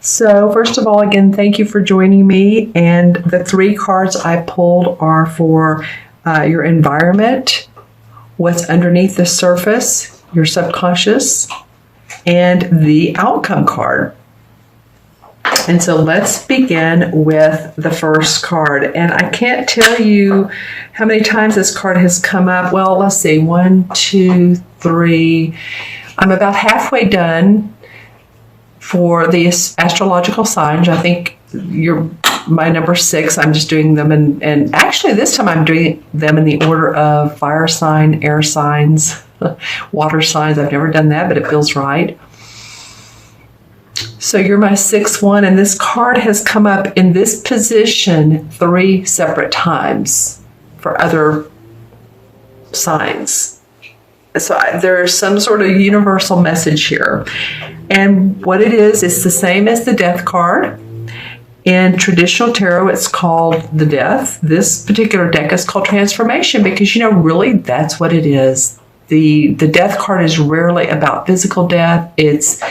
So first of all, again, thank you for joining me. And the 3 cards I pulled are for your environment, what's underneath the surface, your subconscious, and the outcome card. And so let's begin with the first card. And I can't tell you how many times this card has come up. Well, let's see, 1, 2, 3. I'm about halfway done for the astrological signs. I think you're my number 6. I'm just doing them. And actually this time I'm doing them in the order of fire sign, air signs, water signs. I've never done that, but it feels right. So you're my 6th one, and this card has come up in this position 3 separate times for other signs. So there's some sort of universal message here. And what it is, it's the same as the death card. In traditional tarot, it's called the death. This particular deck is called transformation because, really that's what it is. The death card is rarely about physical death. It's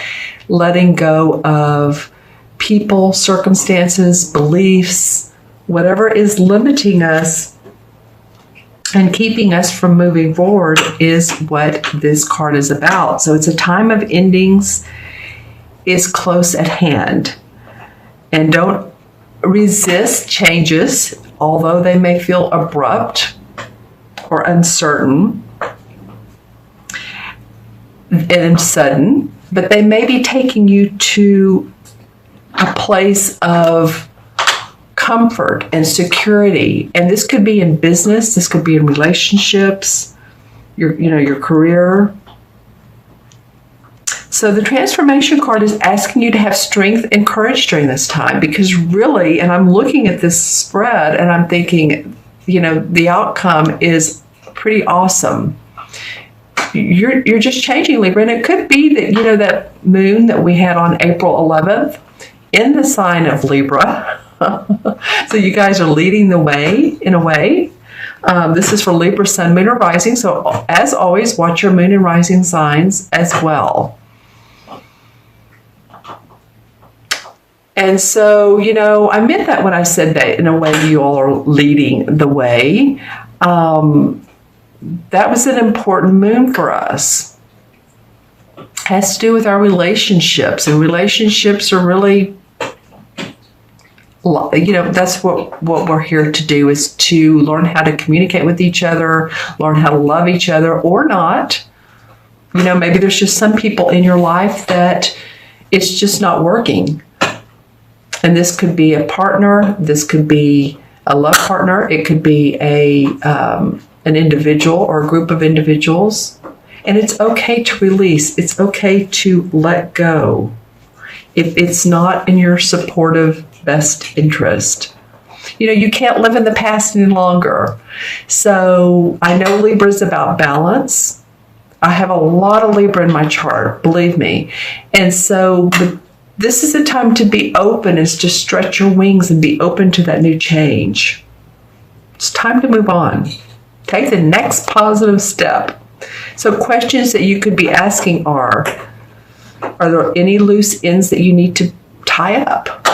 letting go of people, circumstances, beliefs, whatever is limiting us and keeping us from moving forward is what this card is about. So it's a time of endings is close at hand. And don't resist changes, although they may feel abrupt or uncertain and sudden, but they may be taking you to a place of comfort and security. And this could be in business, this could be in relationships, your career. So the transformation card is asking you to have strength and courage during this time, because really, and I'm looking at this spread and I'm thinking, the outcome is pretty awesome. You're just changing, Libra, and it could be that that moon that we had on April 11th in the sign of Libra. So you guys are leading the way in a way. This is for Libra, Sun, Moon, or Rising. So as always, watch your Moon and Rising signs as well. And so, I meant that when I said that in a way you all are leading the way. That was an important moon for us. Has to do with our relationships, and relationships are really, that's what we're here to do, is to learn how to communicate with each other, learn how to love each other or not. Maybe there's just some people in your life that it's just not working. And this could be a partner, this could be a love partner, it could be an individual or a group of individuals. And it's okay to release. It's okay to let go if it's not in your supportive best interest. You can't live in the past any longer. So I know Libra is about balance. I have a lot of Libra in my chart, believe me. And so this is a time to be open, is to stretch your wings and be open to that new change. It's time to move on. Take the next positive step. So questions that you could be asking are there any loose ends that you need to tie up?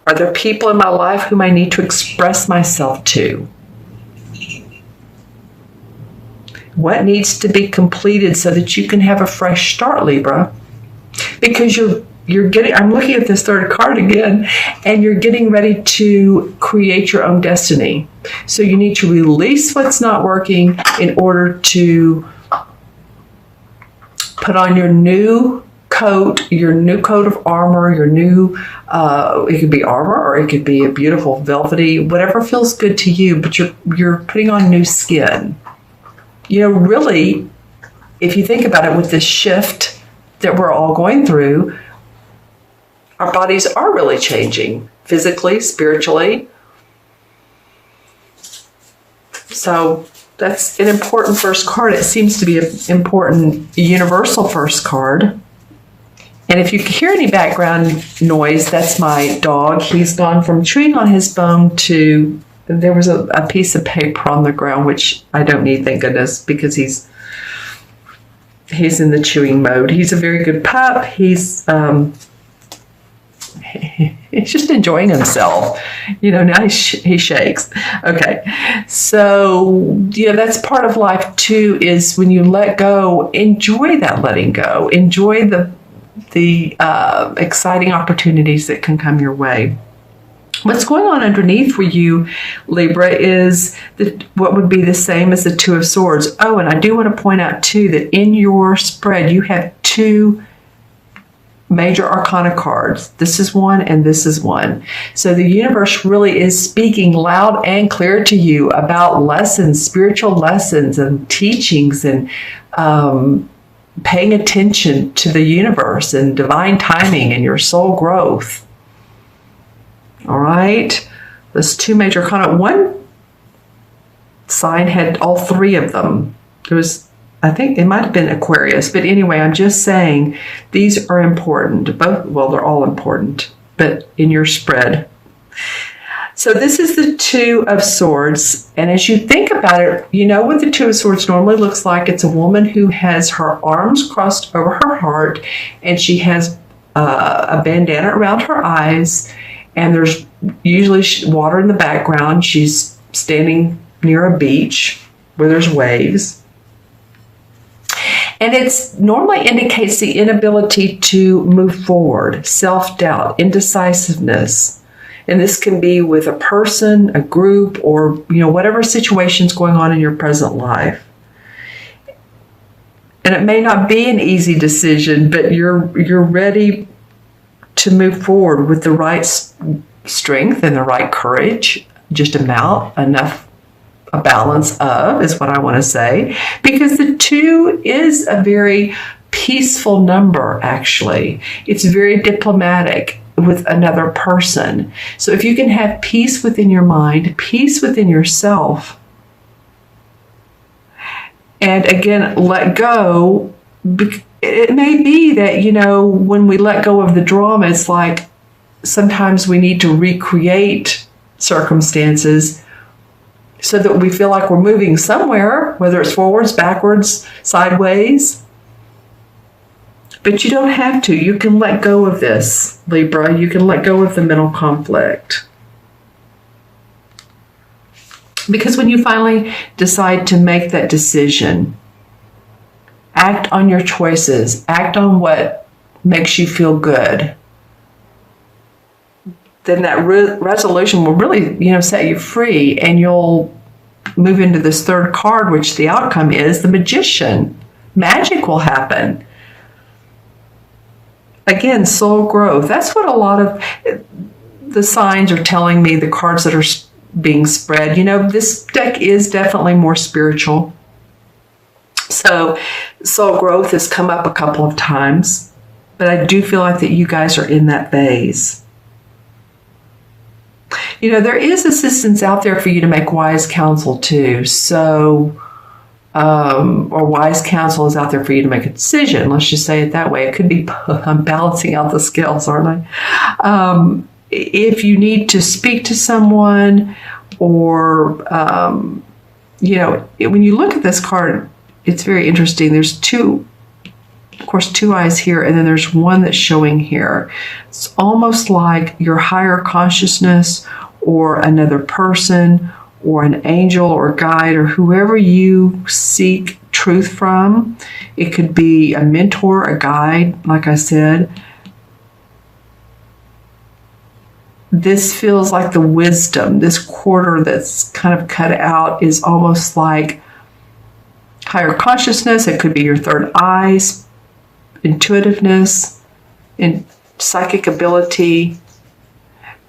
Are there people in my life whom I need to express myself to? What needs to be completed so that you can have a fresh start, Libra? Because I'm looking at this third card again, and you're getting ready to create your own destiny. So you need to release what's not working in order to put on your new coat of armor, your new, it could be armor or it could be a beautiful velvety, whatever feels good to you, but you're putting on new skin. Really, if you think about it, with this shift that we're all going through, our bodies are really changing physically, spiritually. So that's an important first card. It seems to be an important universal first card. And if you hear any background noise, that's my dog. He's gone from chewing on his bone to, there was a piece of paper on the ground, which I don't need, thank goodness, because he's he's in the chewing mode. He's a very good pup. He's just enjoying himself. Now he shakes. Okay. So, that's part of life too, is when you let go, enjoy that letting go. Enjoy the exciting opportunities that can come your way. What's going on underneath for you, Libra, is what would be the same as the Two of Swords. Oh, and I do want to point out too that in your spread you have two major arcana cards. This is one and this is one. So the universe really is speaking loud and clear to you about lessons, spiritual lessons and teachings, and paying attention to the universe and divine timing and your soul growth. All right. Those two major arcana. One sign had all three of them. I think it might have been Aquarius, but anyway, I'm just saying these are important. They're all important, but in your spread. So this is the Two of Swords, and as you think about it, what the Two of Swords normally looks like. It's a woman who has her arms crossed over her heart, and she has a bandana around her eyes, and there's usually water in the background. She's standing near a beach where there's waves. And it normally indicates the inability to move forward, self-doubt, indecisiveness. And this can be with a person, a group, or whatever situation's going on in your present life. And it may not be an easy decision, but you're ready to move forward with the right strength and the right courage, just enough a balance of is what I want to say, because the 2 is a very peaceful number. Actually, it's very diplomatic with another person. So if you can have peace within your mind, peace within yourself, and again, let go. It may be that, when we let go of the drama, it's like sometimes we need to recreate circumstances so that we feel like we're moving somewhere, whether it's forwards, backwards, sideways. But you don't have to. You can let go of this, Libra. You can let go of the mental conflict. Because when you finally decide to make that decision, act on your choices, act on what makes you feel good, then that resolution will really, set you free, and you'll move into this third card, which the outcome is the Magician. Magic will happen. Again, soul growth. That's what a lot of the signs are telling me, the cards that are being spread. This deck is definitely more spiritual. So soul growth has come up a couple of times, but I do feel like that you guys are in that phase. There is assistance out there for you to make wise counsel too. So, or wise counsel is out there for you to make a decision. Let's just say it that way. It could be, I'm balancing out the scales, aren't I? If you need to speak to someone, or, when you look at this card, it's very interesting. There's two eyes here, and then there's one that's showing here. It's almost like your higher consciousness, or another person, or an angel or guide, or whoever you seek truth from. It could be a mentor, a guide, like I said. This feels like the wisdom. This quarter that's kind of cut out is almost like higher consciousness. It could be your third eye, intuitiveness, and psychic ability.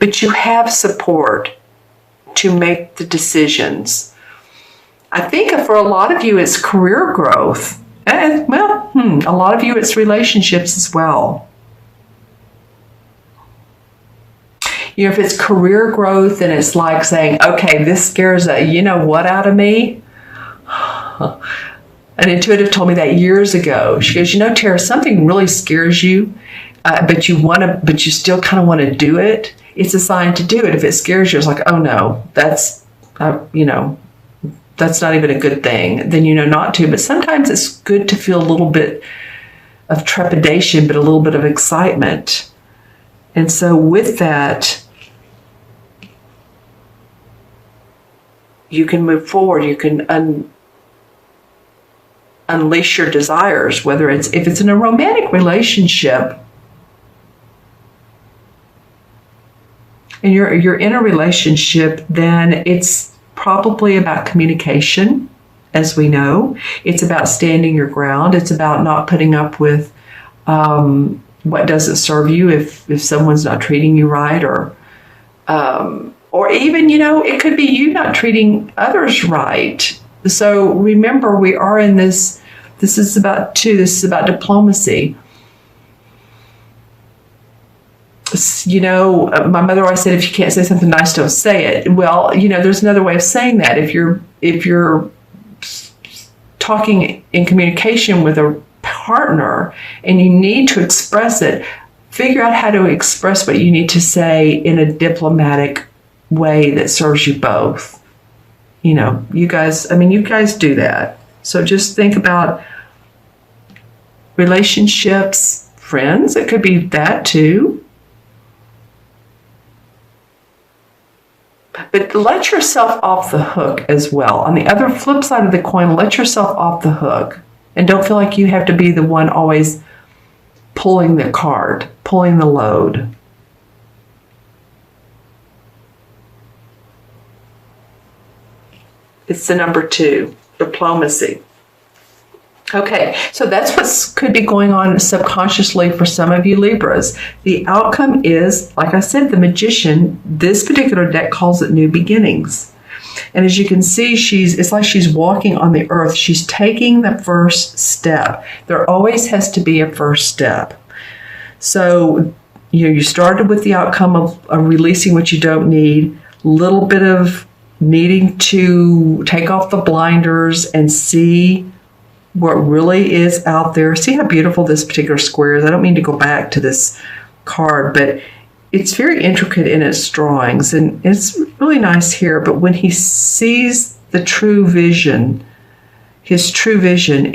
But you have support to make the decisions. I think for a lot of you, it's career growth. And, a lot of you, it's relationships as well. If it's career growth, then it's like saying, okay, this scares a you-know-what out of me. An intuitive told me that years ago. She goes, Tara, something really scares you, but you still kind of want to do it. It's a sign to do it. If it scares you, it's like, oh no, that's, that's not even a good thing, then you know not to. But sometimes it's good to feel a little bit of trepidation, but a little bit of excitement. And so with that, you can move forward. You can unleash your desires, whether if it's in a romantic relationship, and you're in a relationship, then it's probably about communication, as we know. It's about standing your ground. It's about not putting up with what doesn't serve you if someone's not treating you right, or even, it could be you not treating others right. So remember, we are in this is about diplomacy. My mother always said, if you can't say something nice, don't say it. Well, there's another way of saying that. If you're talking in communication with a partner and you need to express it, figure out how to express what you need to say in a diplomatic way that serves you both. You guys do that. So just think about relationships, friends. It could be that too. But let yourself off the hook as well. On the other flip side of the coin, let yourself off the hook. And don't feel like you have to be the one always pulling the cart, pulling the load. It's the number 2, diplomacy. Okay, so that's what could be going on subconsciously for some of you Libras. The outcome is, like I said, the Magician. This particular deck calls it new beginnings. And as you can see, it's like she's walking on the earth. She's taking the first step. There always has to be a first step. So, you started with the outcome of releasing what you don't need, a little bit of needing to take off the blinders and see what really is out there. See how beautiful this particular square is? I don't mean to go back to this card, but it's very intricate in its drawings, and it's really nice here. But when he sees the true vision, his true vision,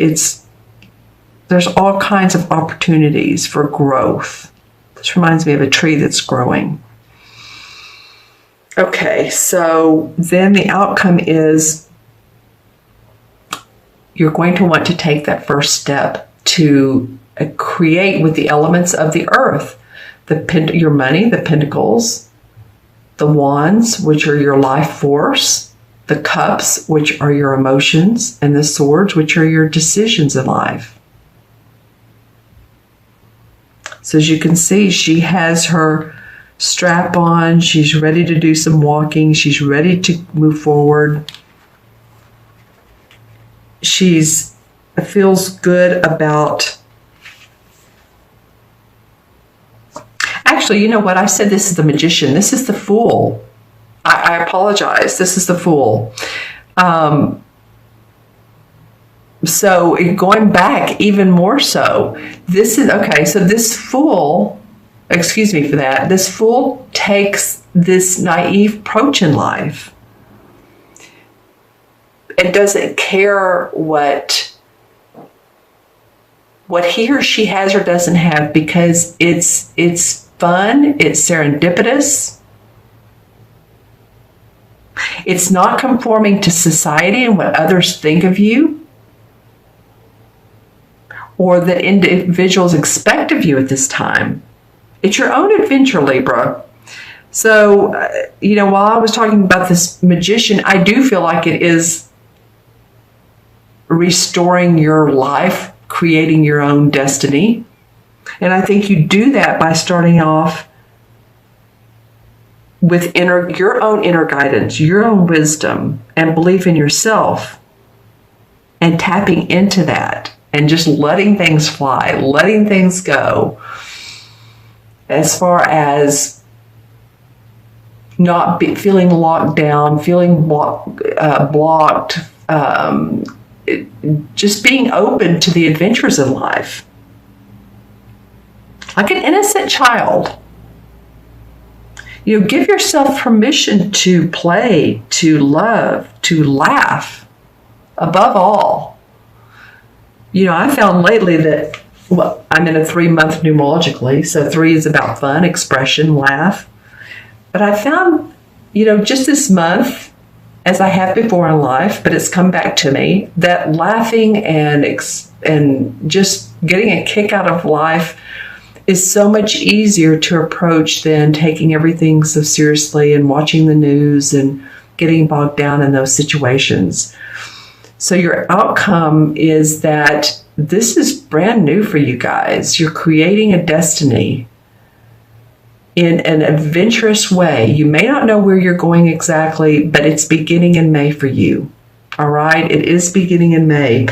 there's all kinds of opportunities for growth. This reminds me of a tree that's growing. Okay, so then the outcome is you're going to want to take that first step to create with the elements of the earth. Your money, the pentacles, the wands, which are your life force, the cups, which are your emotions, and the swords, which are your decisions in life. So as you can see, she has her strap on. She's ready to do some walking. She's ready to move forward. Feels good about... Actually, you know what? I said this is the Magician. This is the Fool. I apologize. This is the Fool. So going back even more so, this is... Okay, so this Fool... Excuse me for that. This Fool takes this naive approach in life. It doesn't care what he or she has or doesn't have, because it's fun, it's serendipitous. It's not conforming to society and what others think of you or that individuals expect of you at this time. It's your own adventure, Libra. So, while I was talking about this Magician, I do feel like it is restoring your life, creating your own destiny. And I think you do that by starting off with your own inner guidance, your own wisdom, and belief in yourself, and tapping into that and just letting things fly, letting things go, as far as not feeling locked down, feeling blocked, just being open to the adventures in life. Like an innocent child. Give yourself permission to play, to love, to laugh, above all, I found lately that, well, I'm in a 3-month numerologically, so 3 is about fun, expression, laugh. But I found, just this month, as I have before in life, but it's come back to me, that laughing and just getting a kick out of life is so much easier to approach than taking everything so seriously and watching the news and getting bogged down in those situations. So your outcome is that this is brand new for you guys. You're creating a destiny in an adventurous way. You may not know where you're going exactly, but it's beginning in May for you. All right? It is beginning in May.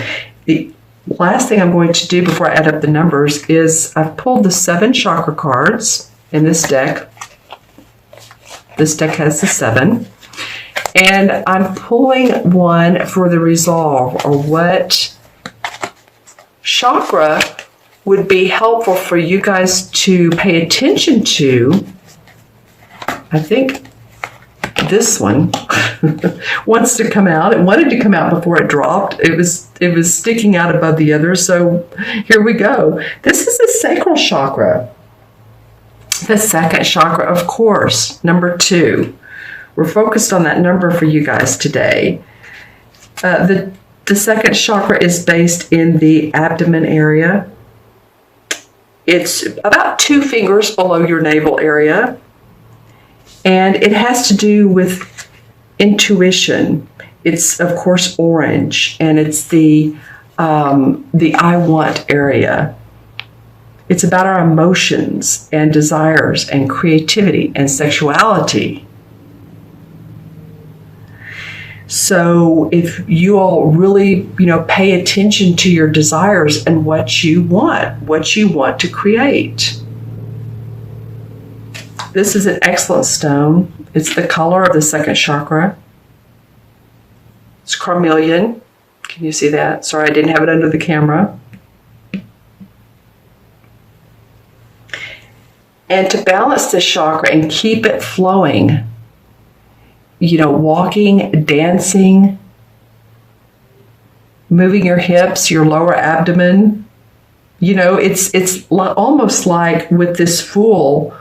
The last thing I'm going to do before I add up the numbers is I've pulled the 7 chakra cards in this deck. This deck has the 7. And I'm pulling one for the resolve, or what chakra would be helpful for you guys to pay attention to. I think this one wants to come out. It wanted to come out before it dropped. It was sticking out above the others. So here we go. This is the sacral chakra. The second chakra, of course, number 2. We're focused on that number for you guys today. The second chakra is based in the abdomen area. It's about 2 fingers below your navel area. And it has to do with intuition. It's, of course, orange, and it's the I want area. It's about our emotions and desires and creativity and sexuality. So if you all really, pay attention to your desires and what you want to create. This is an excellent stone. It's the color of the second chakra. It's carnelian. Can you see that? Sorry, I didn't have it under the camera. And to balance this chakra and keep it flowing, walking, dancing, moving your hips, your lower abdomen, it's almost like with this Fool,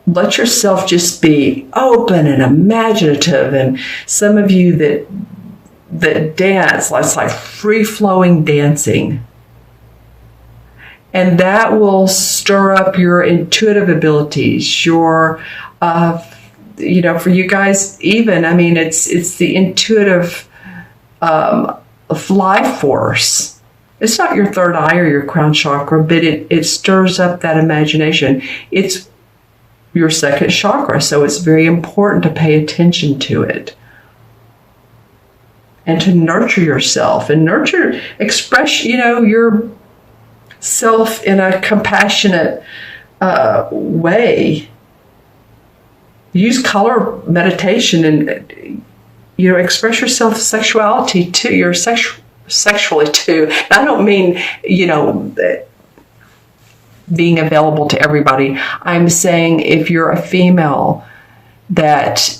let yourself just be open and imaginative. And some of you that dance, that's like free-flowing dancing. And that will stir up your intuitive abilities, your, for you guys even, it's the intuitive life force. It's not your third eye or your crown chakra, but it stirs up that imagination. It's your second chakra, so it's very important to pay attention to it and to nurture yourself and express, your self in a compassionate way. Use color meditation and, express yourself sexually too. I don't mean, being available to everybody. I'm saying if you're a female that,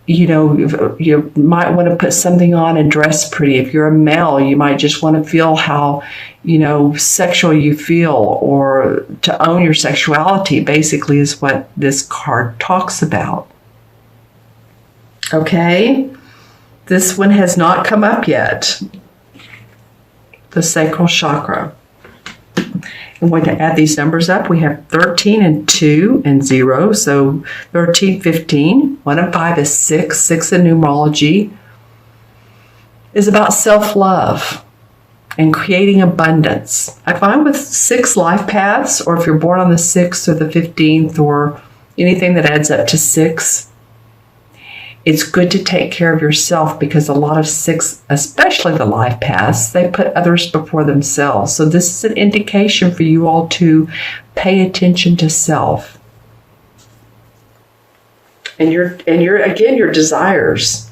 you might want to put something on and dress pretty. If you're a male, you might just want to feel how, sexual you feel, or to own your sexuality, basically, is what this card talks about. Okay? This one has not come up yet. The sacral chakra. I'm going to add these numbers up. We have 13 and 2 and 0. So 13, 15. 1 and 5 is 6. 6 in numerology is about self-love and creating abundance. I find with 6 life paths, or if you're born on the 6th or the 15th or anything that adds up to 6, it's good to take care of yourself, because a lot of 6, especially the life paths, they put others before themselves. So this is an indication for you all to pay attention to self and your desires.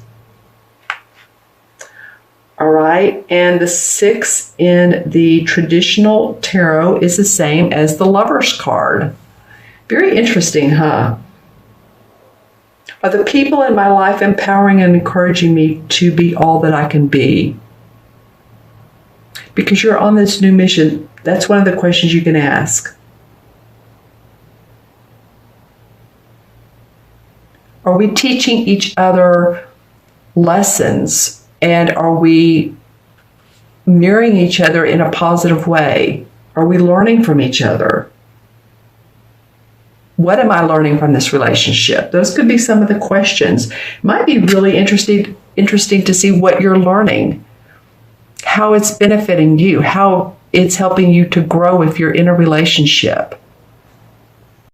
All right, and the 6 in the traditional tarot is the same as the Lover's card. Very interesting, huh? Are the people in my life empowering and encouraging me to be all that I can be? Because you're on this new mission, that's one of the questions you can ask. Are we teaching each other lessons, and are we mirroring each other in a positive way? Are we learning from each other? What am I learning from this relationship? Those could be some of the questions. It might be really interesting to see what you're learning, how it's benefiting you, how it's helping you to grow if you're in a relationship.